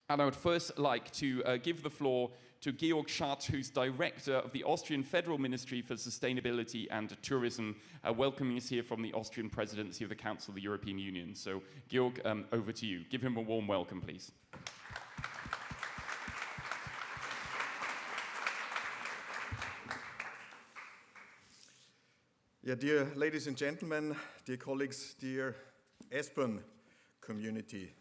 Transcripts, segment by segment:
And I would first like to give the floor to Georg Schadt, who's Director of the Austrian Federal Ministry for Sustainability and Tourism, welcoming us here from the Austrian Presidency of the Council of the European Union. So, Georg, over to you. Give him a warm welcome, please. Yeah, dear ladies and gentlemen, dear colleagues, dear ESPON community,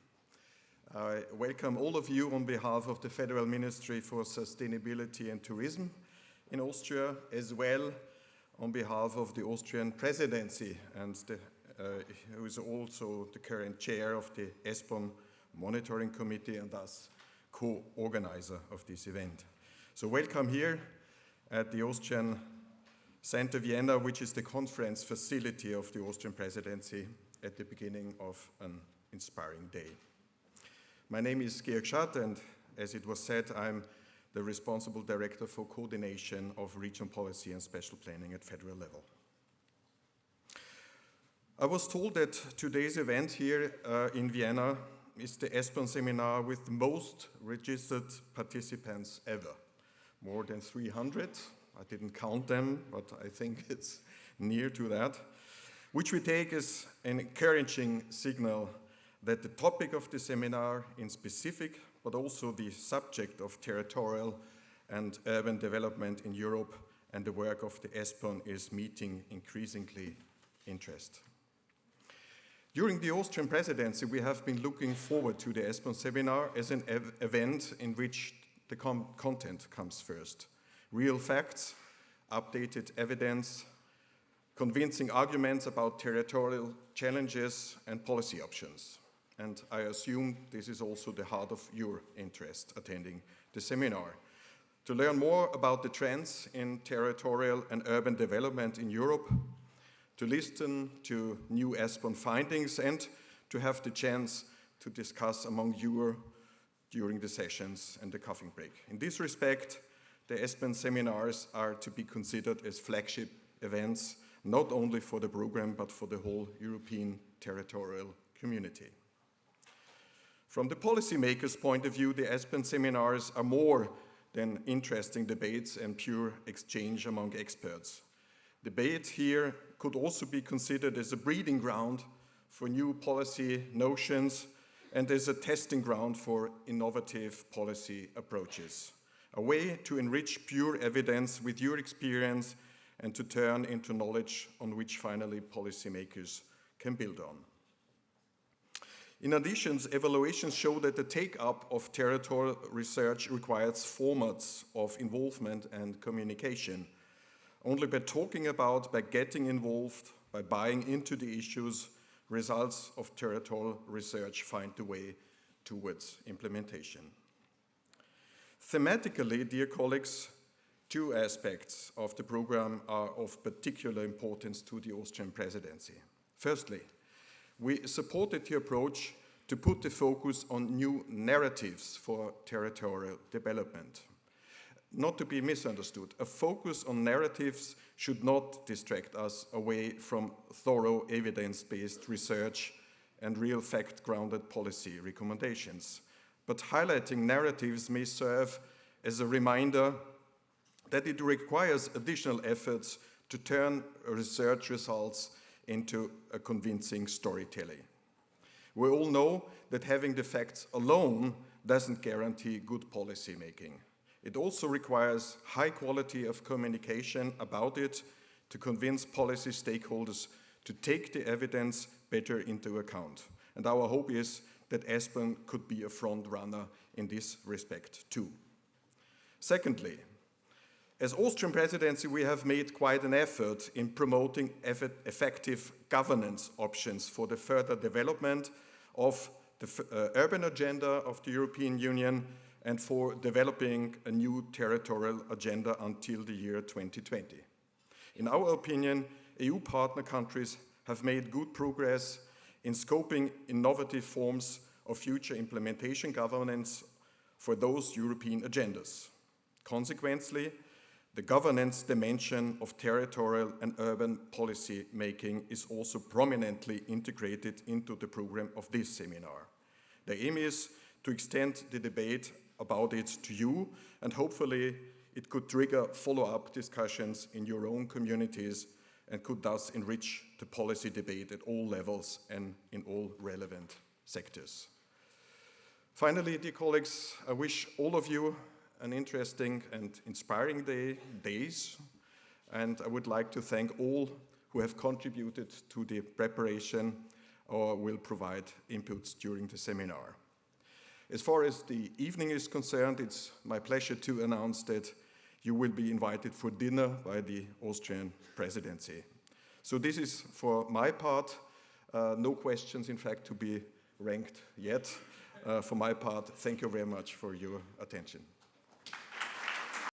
I welcome all of you on behalf of the Federal Ministry for Sustainability and Tourism in Austria, as well on behalf of the Austrian Presidency, and who is also the current chair of the ESPON Monitoring Committee and thus co-organizer of this event. So welcome here at the Austrian Center Vienna, which is the conference facility of the Austrian Presidency at the beginning of an inspiring day. My name is Georg Schadt, and as it was said, I'm the responsible director for coordination of regional policy and special planning at federal level. I was told that today's event here in Vienna is the ESPON seminar with the most registered participants ever, more than 300. I didn't count them, but I think it's near to that, which we take as an encouraging signal that the topic of the seminar in specific, but also the subject of territorial and urban development in Europe and the work of the ESPON is meeting increasingly interest. During the Austrian presidency, we have been looking forward to the ESPON seminar as an event in which the content comes first. Real facts, updated evidence, convincing arguments about territorial challenges and policy options. And I assume this is also the heart of your interest attending the seminar. To learn more about the trends in territorial and urban development in Europe, to listen to new ESPON findings, and to have the chance to discuss among you during the sessions and the coffee break. In this respect, the ESPON seminars are to be considered as flagship events, not only for the program, but for the whole European territorial community. From the policymakers' point of view, the ESPON seminars are more than interesting debates and pure exchange among experts. Debate here could also be considered as a breeding ground for new policy notions and as a testing ground for innovative policy approaches. A way to enrich pure evidence with your experience and to turn into knowledge on which finally policymakers can build on. In addition, evaluations show that the take-up of territorial research requires formats of involvement and communication. Only by talking about, by getting involved, by buying into the issues, results of territorial research find the way towards implementation. Thematically, dear colleagues, two aspects of the program are of particular importance to the Austrian presidency. Firstly, we supported the approach to put the focus on new narratives for territorial development. Not to be misunderstood, a focus on narratives should not distract us away from thorough evidence-based research and real fact-grounded policy recommendations. But highlighting narratives may serve as a reminder that it requires additional efforts to turn research results into a convincing storytelling. We all know that having the facts alone doesn't guarantee good policy making. It also requires high quality of communication about it to convince policy stakeholders to take the evidence better into account. And our hope is that ESPON could be a front runner in this respect too. Secondly, as Austrian presidency, we have made quite an effort in promoting effective governance options for the further development of the urban agenda of the European Union and for developing a new territorial agenda until the year 2020. In our opinion, EU partner countries have made good progress in scoping innovative forms of future implementation governance for those European agendas. Consequently, the governance dimension of territorial and urban policy making is also prominently integrated into the program of this seminar. The aim is to extend the debate about it to you, and hopefully it could trigger follow-up discussions in your own communities and could thus enrich the policy debate at all levels and in all relevant sectors. Finally, dear colleagues, I wish all of you an interesting and inspiring days, and I would like to thank all who have contributed to the preparation or will provide inputs during the seminar. As far as the evening is concerned, it's my pleasure to announce that you will be invited for dinner by the Austrian Presidency. So this is for my part, no questions in fact to be ranked yet. For my part, thank you very much for your attention.